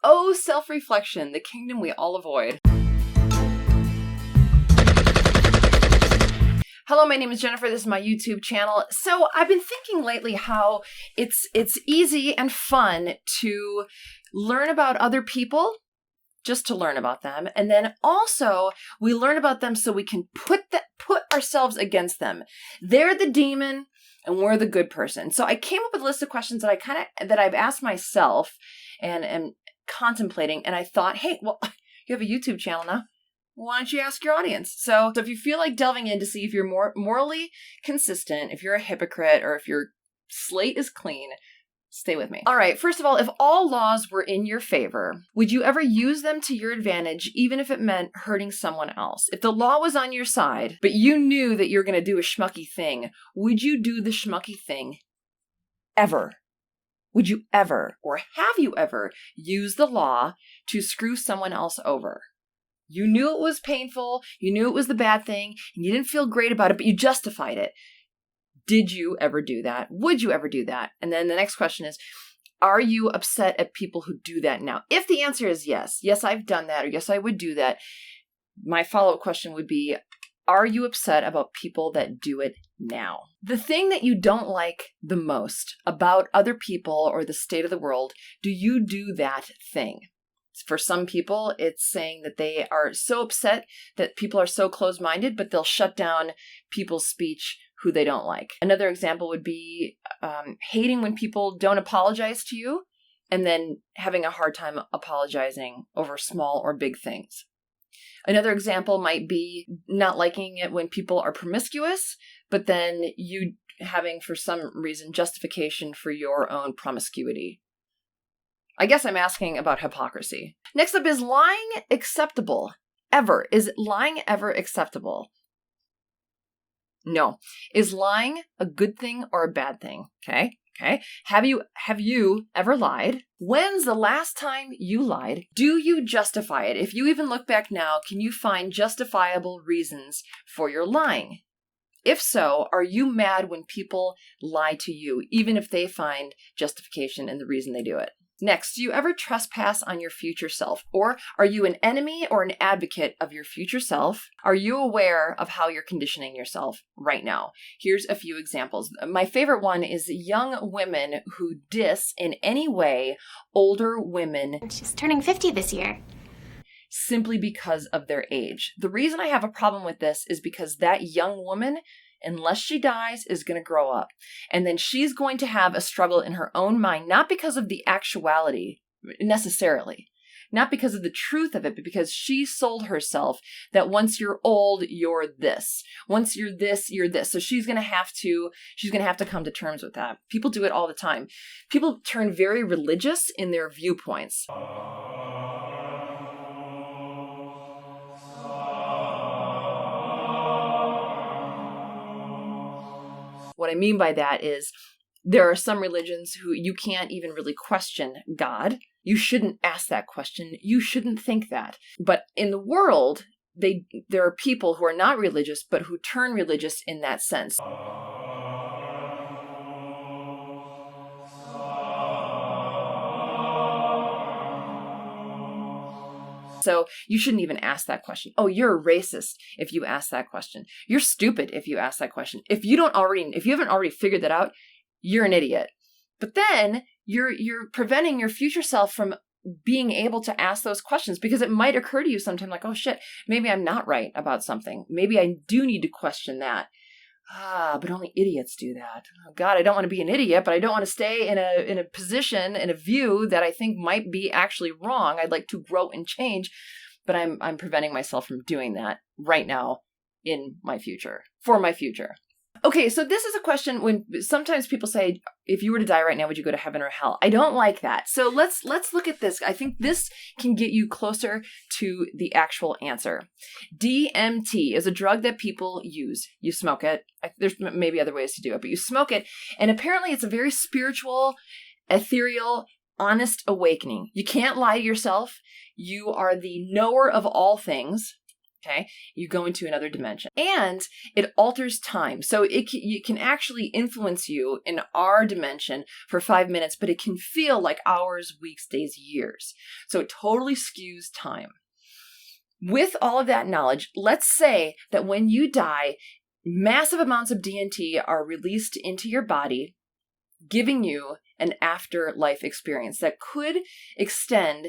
Oh, self-reflection, the kingdom we all avoid. Hello, my name is Jennifer. This is my YouTube channel. So I've been thinking lately how it's easy and fun to learn about other people, just to learn about them. And then also we learn about them so we can put ourselves against them. They're the demon and we're the good person. So I came up with a list of questions that I've asked myself and am contemplating. And I thought, hey, well, you have a YouTube channel now. Why don't you ask your audience? So if you feel like delving in to see if you're more morally consistent, if you're a hypocrite, or if your slate is clean, stay with me. All right. First of all, if all laws were in your favor, would you ever use them to your advantage, even if it meant hurting someone else? If the law was on your side, but you knew that you're going to do a schmucky thing, would you do the schmucky thing ever? Would you ever, or have you ever, used the law to screw someone else over? You knew it was painful, you knew it was the bad thing, and you didn't feel great about it, but you justified it. Did you ever do that? Would you ever do that? And then the next question is, are you upset at people who do that now? If the answer is yes, I've done that, or yes, I would do that, my follow-up question would be, are you upset about people that do it now? The thing that you don't like the most about other people or the state of the world, do you do that thing? For some people, it's saying that they are so upset that people are so closed-minded, but they'll shut down people's speech who they don't like. Another example would be hating when people don't apologize to you and then having a hard time apologizing over small or big things. Another example might be not liking it when people are promiscuous, but then you having, for some reason, justification for your own promiscuity. I guess I'm asking about hypocrisy. Next up, is lying acceptable? Ever? Is lying ever acceptable? No. Is lying a good thing or a bad thing? Okay. Have you ever lied? When's the last time you lied? Do you justify it? If you even look back now, can you find justifiable reasons for your lying? If so, are you mad when people lie to you, even if they find justification in the reason they do it? Next, do you ever trespass on your future self? Or are you an enemy or an advocate of your future self? Are you aware of how you're conditioning yourself right now? Here's a few examples. My favorite one is young women who diss in any way older women. She's turning 50 this year. Simply because of their age. The reason I have a problem with this is because that young woman, unless she dies, is going to grow up. And then she's going to have a struggle in her own mind, not because of the actuality, necessarily. Not because of the truth of it, but because she sold herself that once you're old, you're this. Once you're this, you're this. So she's going to have to come to terms with that. People do it all the time. People turn very religious in their viewpoints. What I mean by that is there are some religions who you can't even really question God. You shouldn't ask that question. You shouldn't think that. But in the world, there are people who are not religious, but who turn religious in that sense. So you shouldn't even ask that question. Oh, you're a racist if you ask that question. You're stupid if you ask that question. If you haven't already figured that out, you're an idiot. But then you're preventing your future self from being able to ask those questions, because it might occur to you sometime like, oh shit, maybe I'm not right about something. Maybe I do need to question that. But only idiots do that. Oh God, I don't want to be an idiot, but I don't want to stay in a position, in a view that I think might be actually wrong. I'd like to grow and change, but I'm preventing myself from doing that right now in my future, for my future. Okay, so this is a question when sometimes people say, if you were to die right now, would you go to heaven or hell? I don't like that. So let's look at this. I think this can get you closer to the actual answer. DMT is a drug that people use. You smoke it. There's maybe other ways to do it, but you smoke it. And apparently it's a very spiritual, ethereal, honest awakening. You can't lie to yourself. You are the knower of all things. Okay, you go into another dimension, and it alters time. So it can actually influence you in our dimension for 5 minutes, but it can feel like hours, weeks, days, years. So it totally skews time. With all of that knowledge, let's say that when you die, massive amounts of DMT are released into your body, giving you an afterlife experience that could extend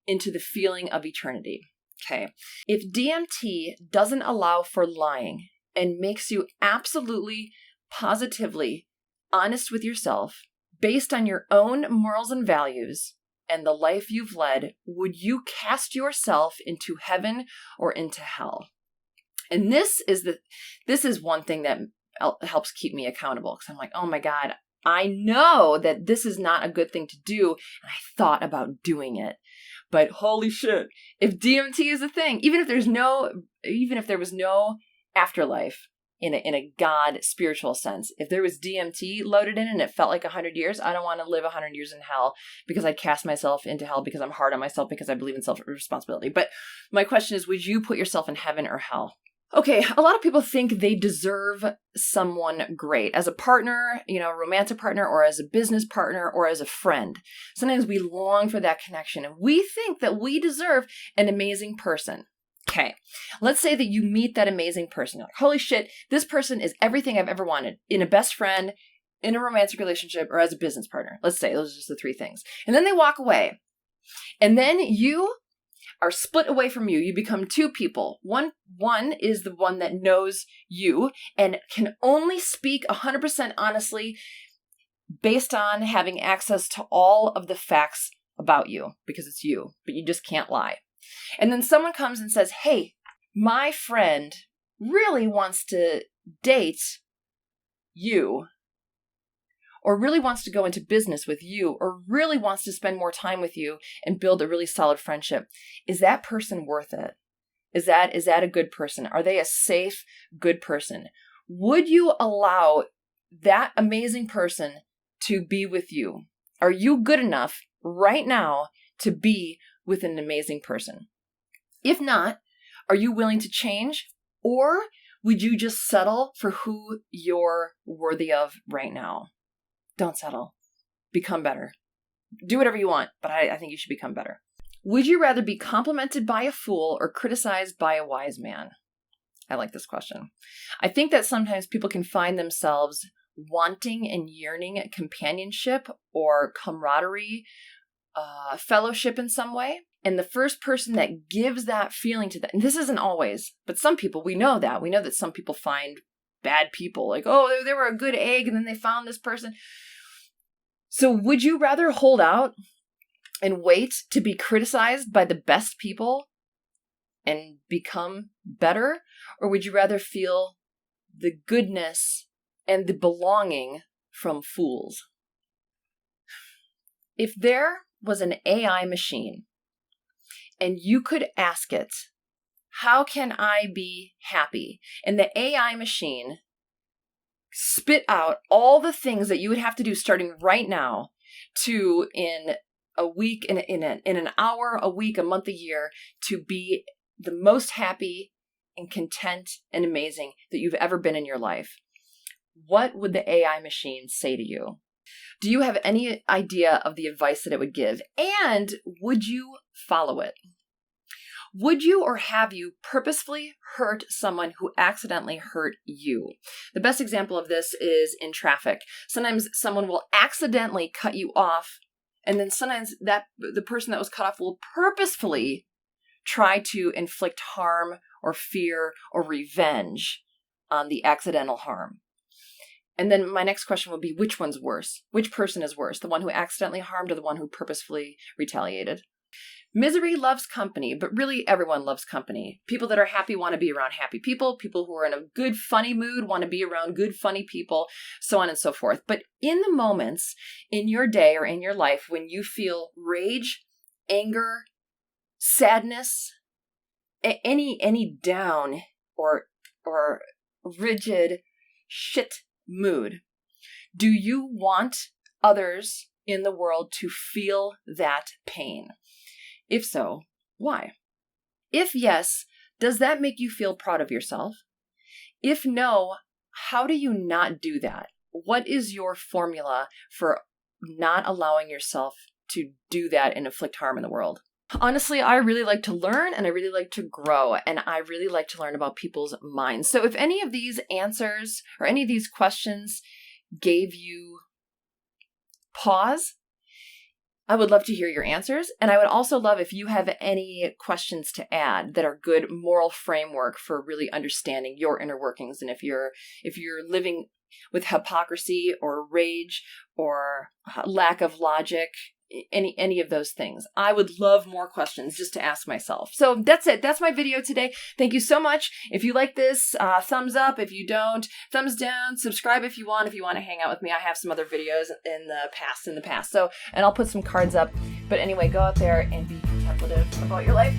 into the feeling of eternity. Okay. If DMT doesn't allow for lying and makes you absolutely, positively honest with yourself based on your own morals and values and the life you've led, would you cast yourself into heaven or into hell? And this is one thing that helps keep me accountable, because I'm like, oh my God, I know that this is not a good thing to do, and I thought about doing it. But holy shit, if DMT is a thing, even if there was no afterlife in a God spiritual sense, if there was DMT loaded in and it felt like 100 years, I don't want to live 100 years in hell because I'd cast myself into hell because I'm hard on myself because I believe in self-responsibility. But my question is, would you put yourself in heaven or hell? Okay, a lot of people think they deserve someone great as a partner, a romantic partner, or as a business partner, or as a friend. Sometimes we long for that connection, and we think that we deserve an amazing person. Okay, let's say that you meet that amazing person. You're like, holy shit, this person is everything I've ever wanted in a best friend, in a romantic relationship, or as a business partner. Let's say those are just the 3 things. And then they walk away. And then you are split away from you. You become 2 people. One is the one that knows you and can only speak 100% honestly based on having access to all of the facts about you because it's you, but you just can't lie. And then someone comes and says, hey, my friend really wants to date you, or really wants to go into business with you, or really wants to spend more time with you and build a really solid friendship. Is that person worth it? Is that a good person? Are they a safe, good person? Would you allow that amazing person to be with you? Are you good enough right now to be with an amazing person? If not, are you willing to change? Or would you just settle for who you're worthy of right now? Don't settle. Become better. Do whatever you want, but I think you should become better. Would you rather be complimented by a fool or criticized by a wise man? I like this question. I think that sometimes people can find themselves wanting and yearning companionship or camaraderie, fellowship in some way. And the first person that gives that feeling to them, and this isn't always, but some people, we know that some people find bad people, like, oh, they were a good egg and then they found this person. So would you rather hold out and wait to be criticized by the best people and become better? Or would you rather feel the goodness and the belonging from fools? If there was an AI machine and you could ask it, how can I be happy? And the AI machine spit out all the things that you would have to do starting right now to, in a week, in an hour, a week, a month, a year, to be the most happy and content and amazing that you've ever been in your life. What would the AI machine say to you? Do you have any idea of the advice that it would give? And would you follow it? Would you or have you purposefully hurt someone who accidentally hurt you? The best example of this is in traffic. Sometimes someone will accidentally cut you off, and then sometimes the person that was cut off will purposefully try to inflict harm or fear or revenge on the accidental harm. And then my next question would be, which one's worse? Which person is worse? The one who accidentally harmed or the one who purposefully retaliated? Misery loves company, but really everyone loves company. People that are happy want to be around happy people. People who are in a good, funny mood want to be around good, funny people, so on and so forth. But in the moments in your day or in your life when you feel rage, anger, sadness, any down or rigid shit mood, do you want others in the world to feel that pain? If so, why? If yes, Does that make you feel proud of yourself? If no, how do you not do that? What is your formula for not allowing yourself to do that and inflict harm in the world? Honestly, I really like to learn and I really like to grow, and I really like to learn about people's minds. So if any of these answers or any of these questions gave you pause, I would love to hear your answers. And I would also love if you have any questions to add that are good moral framework for really understanding your inner workings. And if you're living with hypocrisy or rage or lack of logic, any of those things, I would love more questions just to ask myself. So that's it. That's my video today. Thank you so much. If you like this, thumbs up. If you don't, thumbs down. Subscribe if you want to hang out with me. I have some other videos in the past. So, and I'll put some cards up. But anyway, go out there and be contemplative about your life.